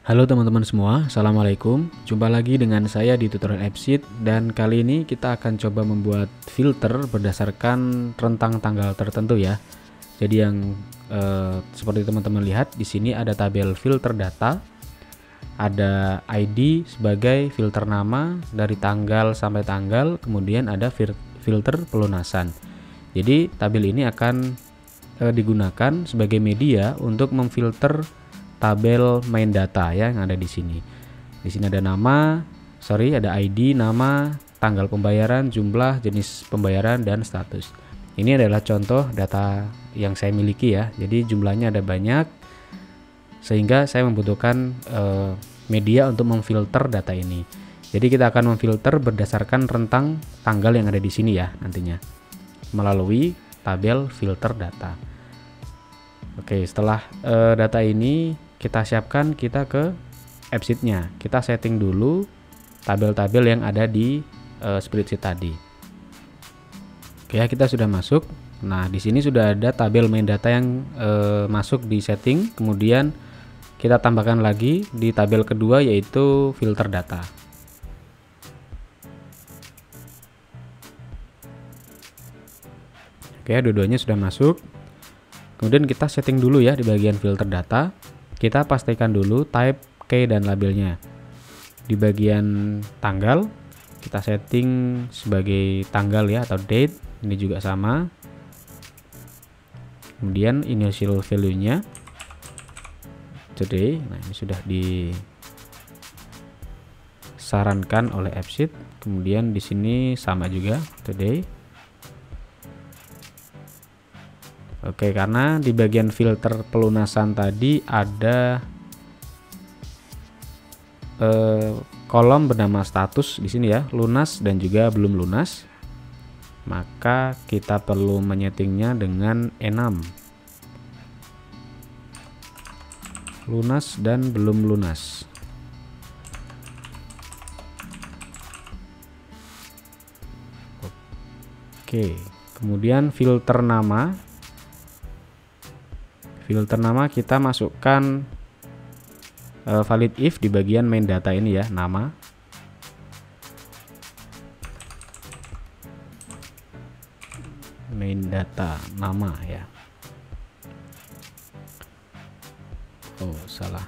Halo teman-teman semua, Assalamualaikum. Jumpa lagi dengan saya di tutorial AppSheet, dan kali ini kita akan coba membuat filter berdasarkan rentang tanggal tertentu ya. Jadi yang seperti teman-teman lihat di sini ada tabel filter data, ada ID sebagai filter nama dari tanggal sampai tanggal, kemudian ada filter pelunasan. Jadi tabel ini akan digunakan sebagai media untuk memfilter tabel main data ya yang ada di sini. Di sini ada ada ID, nama, tanggal pembayaran, jumlah, jenis pembayaran, dan status. Ini adalah contoh data yang saya miliki ya. Jadi jumlahnya ada banyak, sehingga saya membutuhkan media untuk memfilter data ini. Jadi kita akan memfilter berdasarkan rentang tanggal yang ada di sini ya nantinya, melalui tabel filter data. Oke, setelah data ini kita siapkan, kita ke AppSheet-nya. Kita setting dulu tabel-tabel yang ada di spreadsheet tadi. Oke, kita sudah masuk. Nah, di sini sudah ada tabel main data yang masuk di setting. Kemudian kita tambahkan lagi di tabel kedua, yaitu filter data. Oke, dua-duanya sudah masuk. Kemudian kita setting dulu ya di bagian filter data. Kita pastikan dulu type, key, dan labelnya. Di bagian tanggal kita setting sebagai tanggal ya, atau date. Ini juga sama. Kemudian initial value-nya today. Nah, ini sudah disarankan oleh AppSheet. Kemudian di sini sama juga today. Oke, karena di bagian filter pelunasan tadi ada kolom bernama status di sini ya, lunas dan juga belum lunas. Maka kita perlu menyetingnya dengan enum, lunas dan belum lunas. Oke, kemudian filter nama. Filter nama kita masukkan valid if di bagian main data ini ya, nama. Main data nama ya. Oh, salah.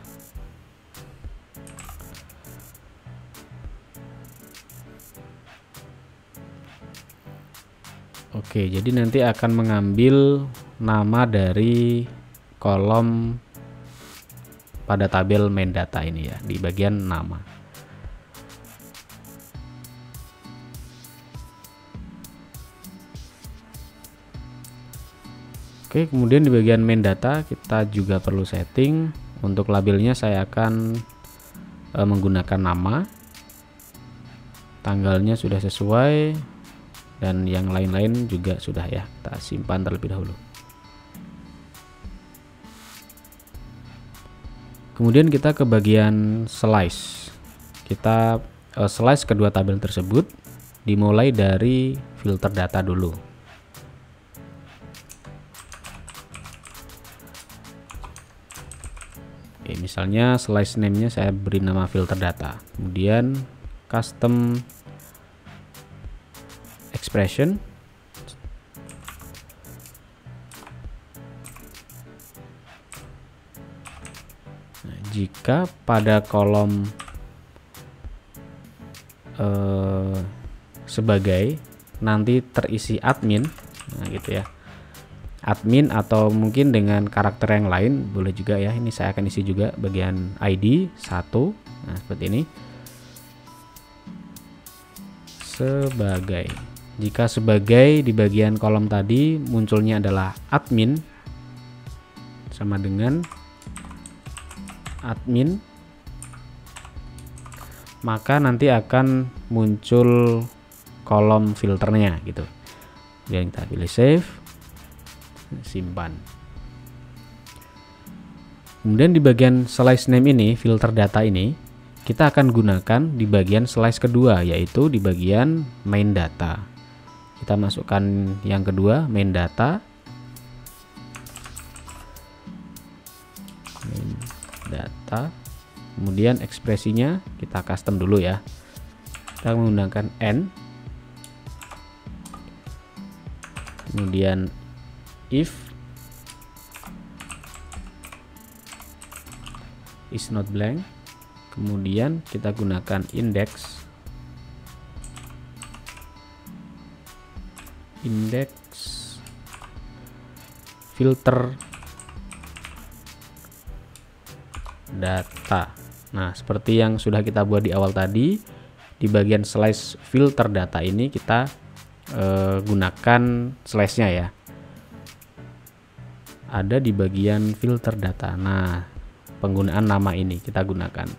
Oke, jadi nanti akan mengambil nama dari kolom pada tabel main data ini ya, di bagian nama. Oke, kemudian di bagian main data kita juga perlu setting. Untuk labelnya saya akan menggunakan nama, tanggalnya sudah sesuai, dan yang lain-lain juga sudah ya. Kita simpan terlebih dahulu. Kemudian kita ke bagian slice. Kita slice kedua tabel tersebut, dimulai dari filter data dulu. Oke, misalnya slice name-nya saya beri nama filter data. Kemudian custom expression. Jika pada kolom sebagai nanti terisi admin, nah gitu ya, admin atau mungkin dengan karakter yang lain boleh juga ya. Ini saya akan isi juga bagian ID 1. Nah, seperti ini. Sebagai, jika sebagai di bagian kolom tadi munculnya adalah admin, sama dengan admin, maka nanti akan muncul kolom filternya gitu. Jadi kita pilih save, simpan. Kemudian di bagian slice name ini, filter data ini kita akan gunakan di bagian slice kedua, yaitu di bagian main data. Kita masukkan yang kedua, main data. Main data. Kemudian ekspresinya kita custom dulu ya. Kita menggunakan n. Kemudian if is not blank. Kemudian kita gunakan index filter data. Nah, seperti yang sudah kita buat di awal tadi, di bagian slash filter data ini kita gunakan slashnya ya. Ada di bagian filter data. Nah, penggunaan nama ini kita gunakan.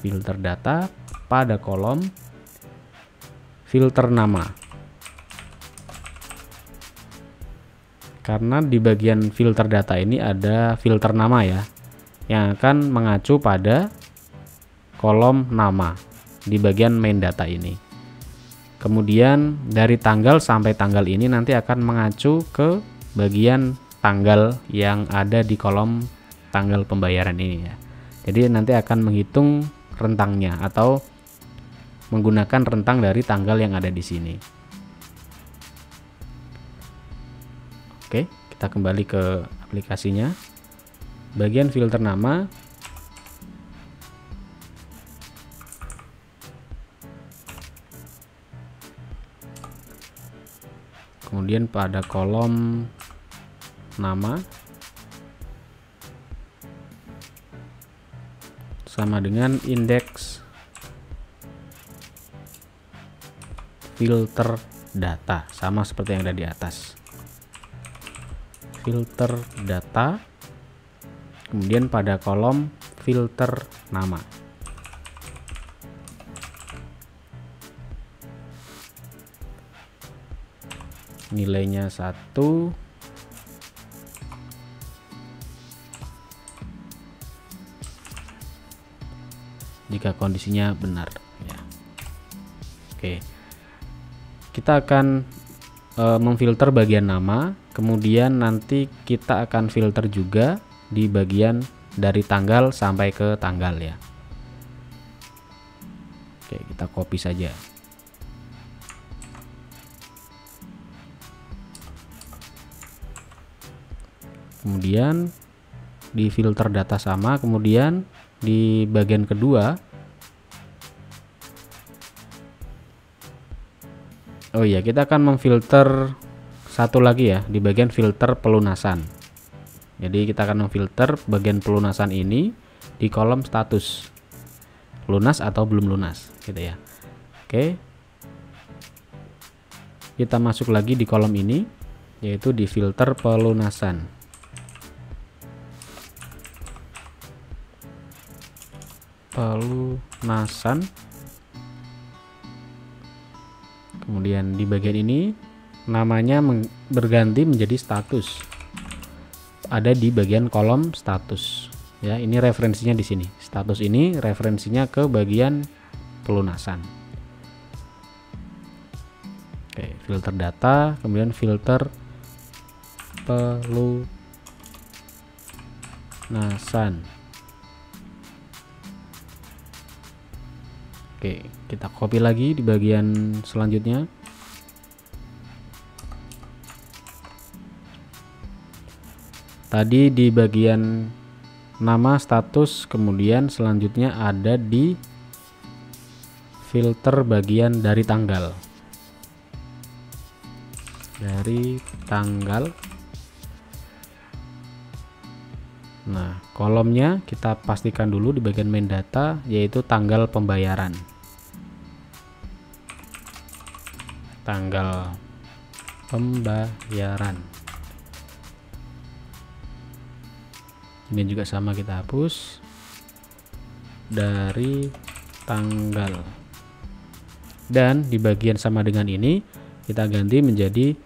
Filter data pada kolom filter nama. Karena di bagian filter data ini ada filter nama ya, yang akan mengacu pada kolom nama di bagian main data ini. Kemudian dari tanggal sampai tanggal ini nanti akan mengacu ke bagian tanggal yang ada di kolom tanggal pembayaran ini ya. Jadi nanti akan menghitung rentangnya atau menggunakan rentang dari tanggal yang ada di sini. Oke, kita kembali ke aplikasinya. Bagian filter nama, kemudian pada kolom nama sama dengan indeks filter data, sama seperti yang ada di atas. Filter data, kemudian pada kolom filter nama. Nilainya 1. Jika kondisinya benar ya. Oke. Kita akan memfilter bagian nama, kemudian nanti kita akan filter juga di bagian dari tanggal sampai ke tanggal ya. Oke, kita copy saja. Kemudian di filter data sama, kemudian di bagian kedua, oh iya, kita akan memfilter satu lagi ya di bagian filter pelunasan. Jadi kita akan memfilter bagian pelunasan ini di kolom status, lunas atau belum lunas gitu ya. Oke, kita masuk lagi di kolom ini, yaitu di filter pelunasan. Kemudian di bagian ini namanya berganti menjadi status, ada di bagian kolom status ya. Ini referensinya di sini, status ini referensinya ke bagian pelunasan. Oke, filter data, kemudian filter pelunasan. Oke, kita copy lagi di bagian selanjutnya. Tadi di bagian nama, status, kemudian selanjutnya ada di filter bagian dari tanggal. Dari tanggal. Nah, kolomnya kita pastikan dulu di bagian main data, yaitu tanggal pembayaran. Tanggal pembayaran. Ini juga sama, kita hapus. Dari tanggal. Dan di bagian sama dengan ini kita ganti menjadi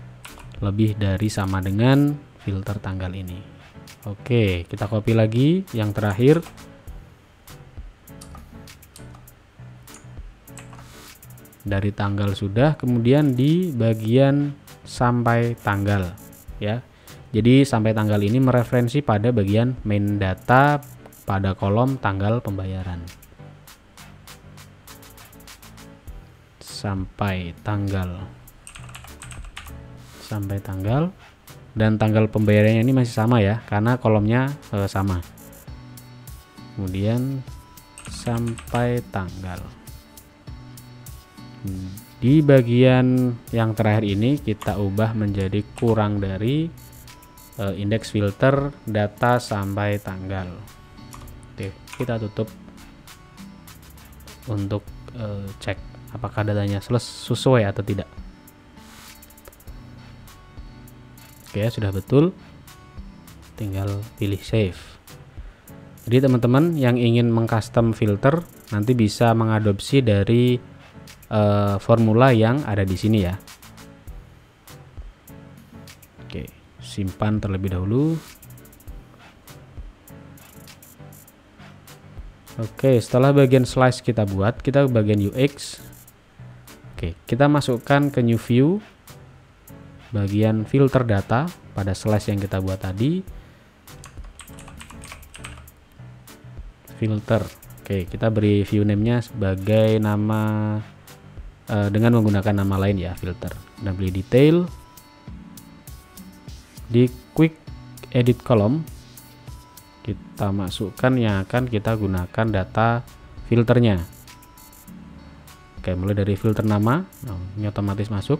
lebih dari sama dengan filter tanggal ini. Oke, kita copy lagi yang terakhir. Dari tanggal sudah, kemudian di bagian sampai tanggal ya. Jadi sampai tanggal ini mereferensi pada bagian main data pada kolom tanggal pembayaran. Sampai tanggal dan tanggal pembayarannya ini masih sama ya, karena kolomnya sama. Kemudian sampai tanggal. Di bagian yang terakhir ini kita ubah menjadi kurang dari indeks filter data sampai tanggal. Oke, kita tutup untuk cek apakah datanya sesuai atau tidak. Oke, sudah betul, tinggal pilih save. Jadi teman-teman yang ingin mengcustom filter nanti bisa mengadopsi dari formula yang ada di sini ya. Oke, simpan terlebih dahulu. Oke, setelah bagian slice kita buat, kita ke bagian UX. Oke, kita masukkan ke new view bagian filter data pada slice yang kita buat tadi. Filter. Oke, kita beri view name-nya sebagai nama dengan menggunakan nama lain ya, filter. Dan beli detail. Di quick edit column kita masukkan yang akan kita gunakan data filternya. Oke, mulai dari filter nama. Nah, ini otomatis masuk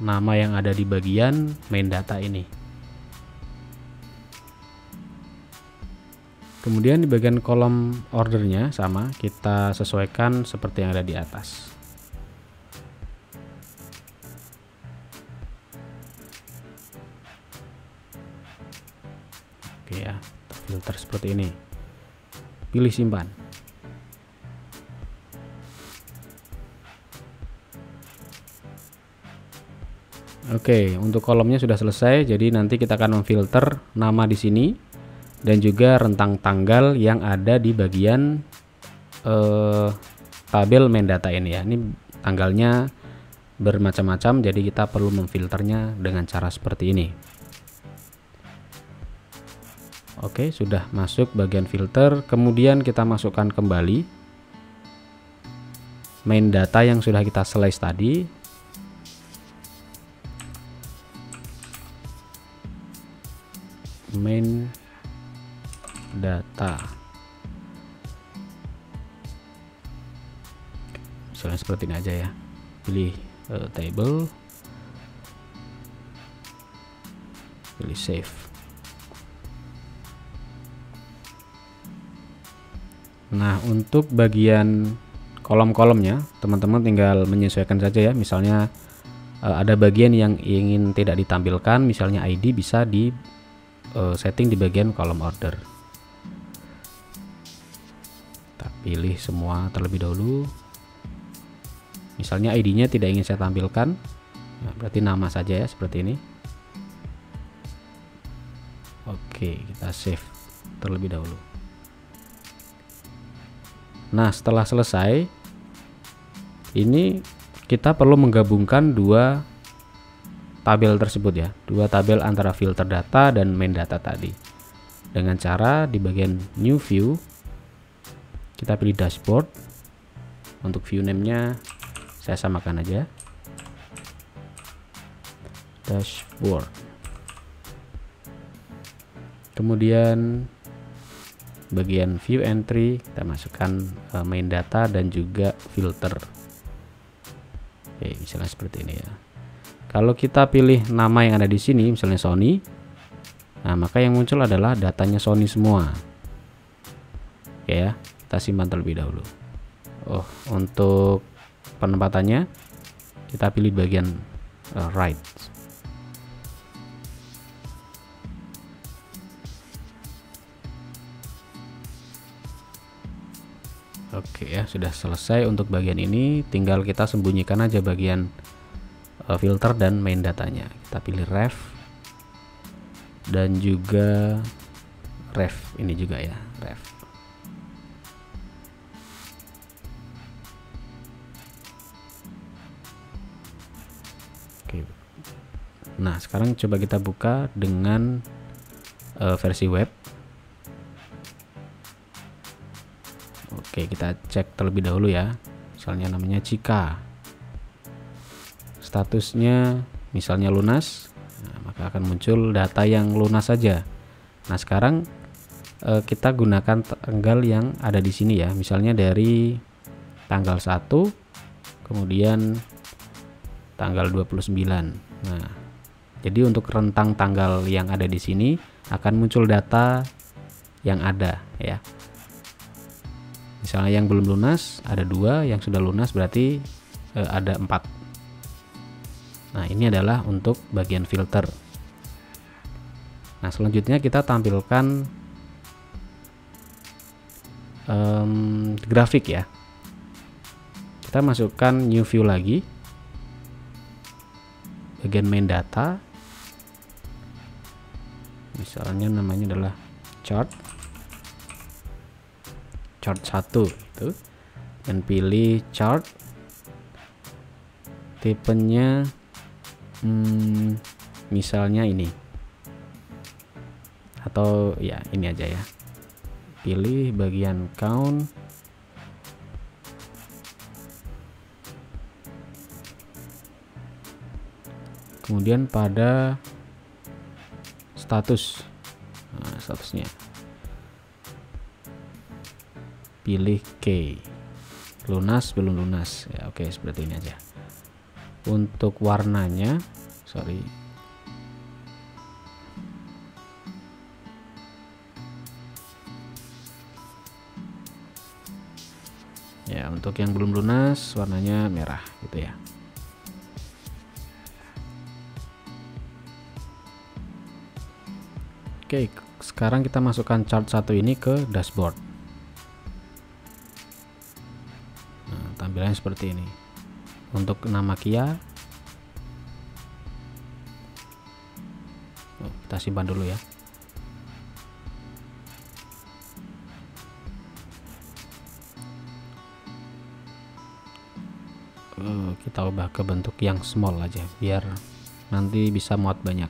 nama yang ada di bagian main data ini. Kemudian di bagian kolom ordernya sama, kita sesuaikan seperti yang ada di atas. Oke ya, filter seperti ini. Pilih simpan. Oke, untuk kolomnya sudah selesai. Jadi nanti kita akan memfilter nama di sini dan juga rentang tanggal yang ada di bagian tabel main data ini ya. Ini tanggalnya bermacam-macam, jadi kita perlu memfilternya dengan cara seperti ini. Oke, sudah masuk bagian filter. Kemudian kita masukkan kembali main data yang sudah kita slice tadi. Main data, misalnya seperti ini aja ya. Pilih table, pilih save. Nah, untuk bagian kolom-kolomnya teman-teman tinggal menyesuaikan saja ya. Misalnya ada bagian yang ingin tidak ditampilkan, misalnya ID, bisa di setting di bagian kolom order. Kita pilih semua terlebih dahulu. Misalnya ID-nya tidak ingin saya tampilkan, nah, berarti nama saja ya, seperti ini. Oke, kita save terlebih dahulu. Nah, setelah selesai, ini kita perlu menggabungkan dua tabel tersebut ya, dua tabel antara filter data dan main data tadi, dengan cara di bagian new view kita pilih dashboard. Untuk view name-nya saya samakan aja, dashboard. Kemudian bagian view entry kita masukkan main data dan juga filter. Oke, misalnya seperti ini ya. Kalau kita pilih nama yang ada di sini, misalnya Sony, nah maka yang muncul adalah datanya Sony semua. Oke ya, kita simpan terlebih dahulu. Oh, untuk penempatannya kita pilih bagian right. Oke ya, sudah selesai untuk bagian ini. Tinggal kita sembunyikan aja bagian filter dan main datanya. Kita pilih ref dan juga ref ini juga ya, ref. Oke, Nah, sekarang coba kita buka dengan versi web. Oke, kita cek terlebih dahulu ya. Misalnya namanya Cika. Statusnya misalnya lunas. Nah, maka akan muncul data yang lunas saja. Nah, sekarang kita gunakan tanggal yang ada di sini ya. Misalnya dari tanggal 1 kemudian tanggal 29. Nah, jadi untuk rentang tanggal yang ada di sini akan muncul data yang ada ya. Misalnya yang belum lunas ada 2, yang sudah lunas berarti ada 4. Nah, ini adalah untuk bagian filter. Nah, selanjutnya kita tampilkan grafik ya. Kita masukkan new view lagi, bagian main data, misalnya namanya adalah chart 1 itu, dan pilih chart, tipenya misalnya ini, atau ya ini aja ya. Pilih bagian count, kemudian pada status. Nah, statusnya pilih K, lunas belum lunas ya. Oke, seperti ini aja. Untuk warnanya ya, untuk yang belum lunas warnanya merah gitu ya. Oke, sekarang kita masukkan chart 1 ini ke dashboard. Nah, tampilannya seperti ini. Untuk nama Kia, kita simpan dulu ya. Kita ubah ke bentuk yang small aja biar nanti bisa muat banyak.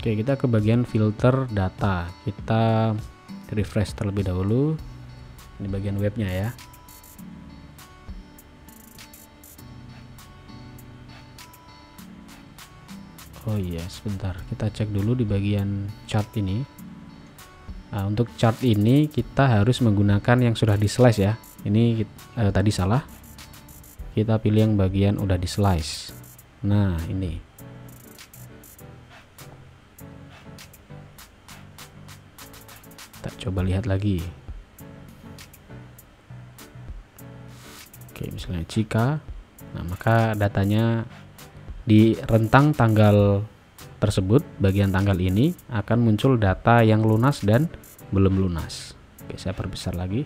Oke, kita ke bagian filter data. Kita refresh terlebih dahulu. Ini bagian webnya ya. Oh iya, sebentar. Kita cek dulu di bagian chart ini. Nah, untuk chart ini kita harus menggunakan yang sudah di slice ya. Ini tadi salah. Kita pilih yang bagian udah di slice. Nah, ini. Kita coba lihat lagi. Oke, misalnya Cika. Nah, maka datanya di rentang tanggal tersebut, bagian tanggal ini akan muncul data yang lunas dan belum lunas. Oke, saya perbesar lagi.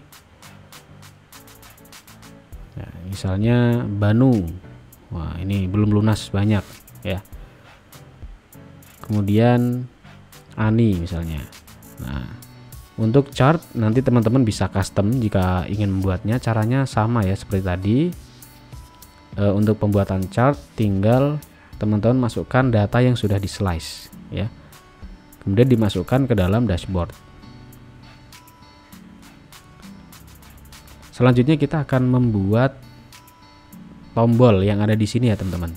Nah, misalnya Banu. Wah, ini belum lunas banyak ya. Kemudian Ani misalnya. Nah, untuk chart nanti teman-teman bisa custom jika ingin membuatnya. Caranya sama ya seperti tadi. Untuk pembuatan chart tinggal teman-teman masukkan data yang sudah di slice ya, kemudian dimasukkan ke dalam dashboard. Selanjutnya kita akan membuat tombol yang ada di sini ya teman-teman.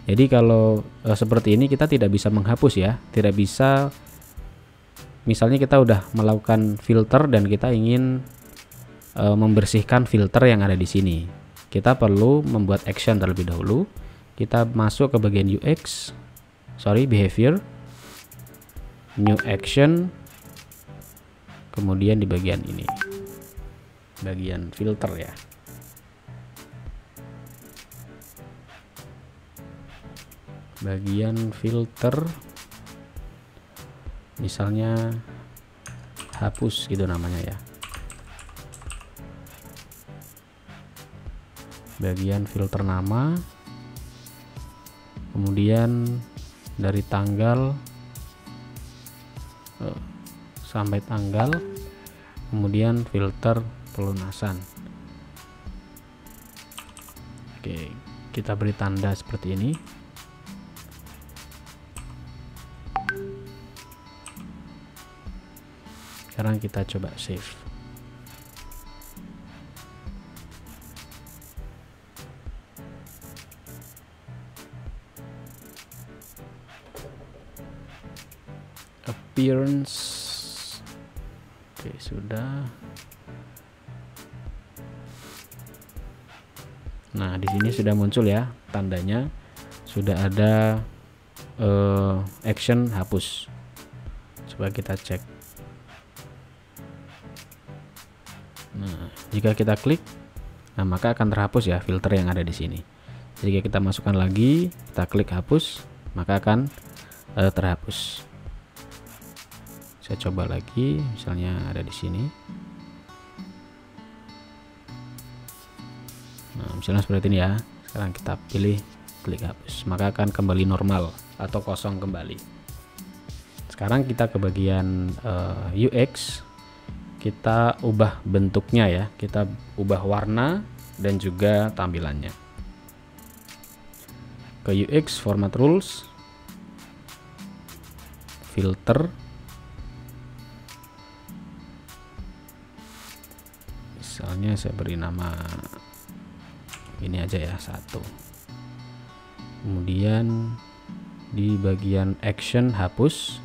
Jadi kalau seperti ini kita tidak bisa menghapus ya, tidak bisa. Misalnya kita udah melakukan filter dan kita ingin membersihkan filter yang ada di sini, kita perlu membuat action terlebih dahulu. Kita masuk ke bagian behavior, new action, kemudian di bagian ini, bagian filter ya. Bagian filter, misalnya hapus gitu namanya ya. Bagian filter nama, kemudian dari tanggal sampai tanggal, kemudian filter pelunasan. Oke, kita beri tanda seperti ini. Sekarang kita coba save. Appearance. Oke, sudah. Nah, di sini sudah muncul ya tandanya, sudah ada action hapus. Coba kita cek. Nah, jika kita klik, nah maka akan terhapus ya filter yang ada di sini. Jika kita masukkan lagi, kita klik hapus, maka akan terhapus. Saya coba lagi, misalnya ada di sini. Nah, misalnya seperti ini ya. Sekarang kita pilih klik hapus, maka akan kembali normal atau kosong kembali. Sekarang kita ke bagian UX. Kita ubah bentuknya ya, kita ubah warna dan juga tampilannya. Ke UX, format rules, filter, misalnya saya beri nama ini aja ya, 1. Kemudian di bagian action hapus,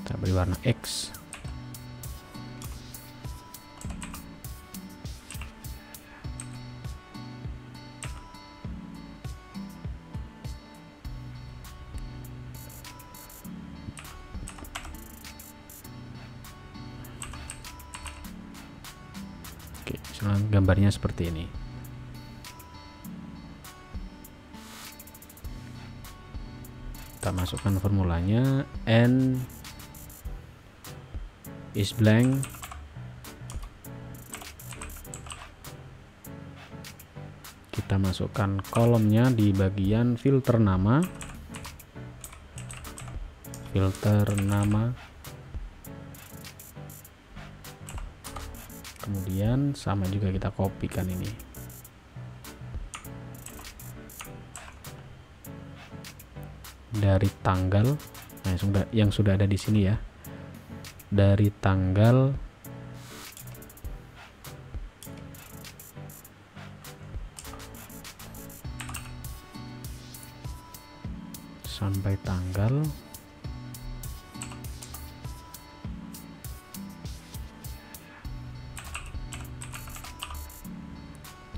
kita beri warna X. Oke, gambarnya seperti ini. Kita masukkan formulanya, n is blank, kita masukkan kolomnya di bagian filter nama, kemudian sama juga kita kopikan ini. Dari tanggal, nah yang sudah ada di sini ya, dari tanggal sampai tanggal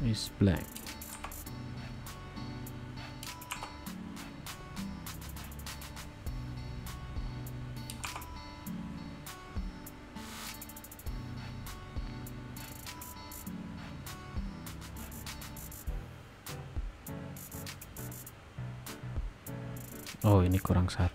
is blank. Oh, ini kurang 1.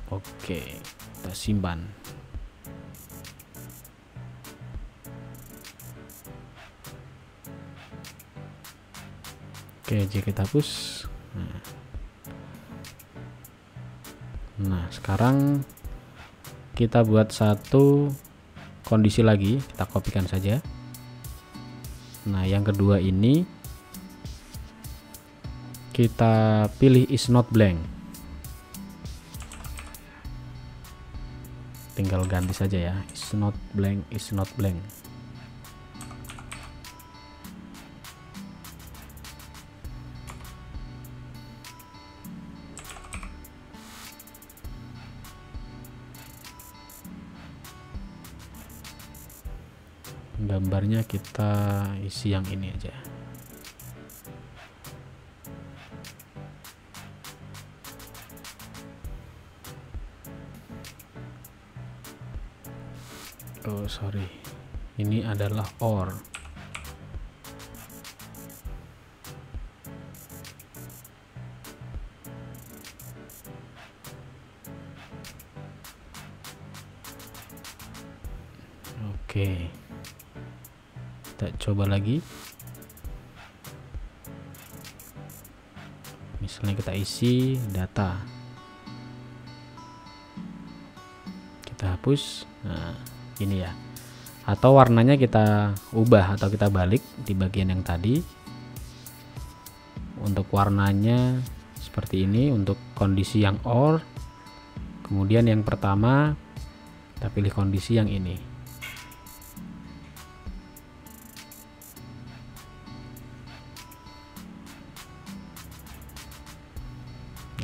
Oke, kita simpan. Oke, jika kita hapus. Nah, sekarang kita buat satu kondisi lagi, kita kopikan saja. Nah, yang kedua ini kita pilih is not blank, tinggal ganti saja ya, is not blank, is not blank. Gambarnya kita isi yang ini aja. Oh sorry, ini adalah or. Oke, kita coba lagi. Misalnya kita isi data, kita hapus. Nah, ini ya. Atau warnanya kita ubah atau kita balik di bagian yang tadi. Untuk warnanya seperti ini untuk kondisi yang OR. Kemudian yang pertama kita pilih kondisi yang ini.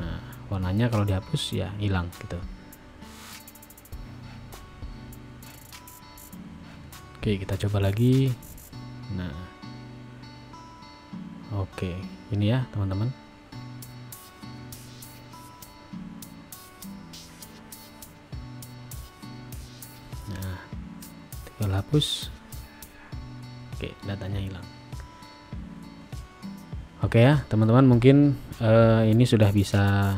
Nah, warnanya kalau dihapus ya hilang gitu. Oke, kita coba lagi. Nah, oke, ini ya teman-teman. Nah, tinggal hapus. Oke, datanya hilang. Oke ya teman-teman, mungkin ini sudah bisa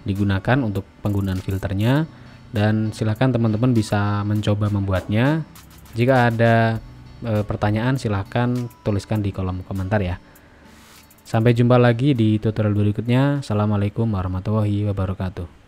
digunakan untuk penggunaan filternya, dan silakan teman-teman bisa mencoba membuatnya. Jika ada pertanyaan silahkan tuliskan di kolom komentar ya. Sampai jumpa lagi di tutorial berikutnya. Assalamualaikum warahmatullahi wabarakatuh.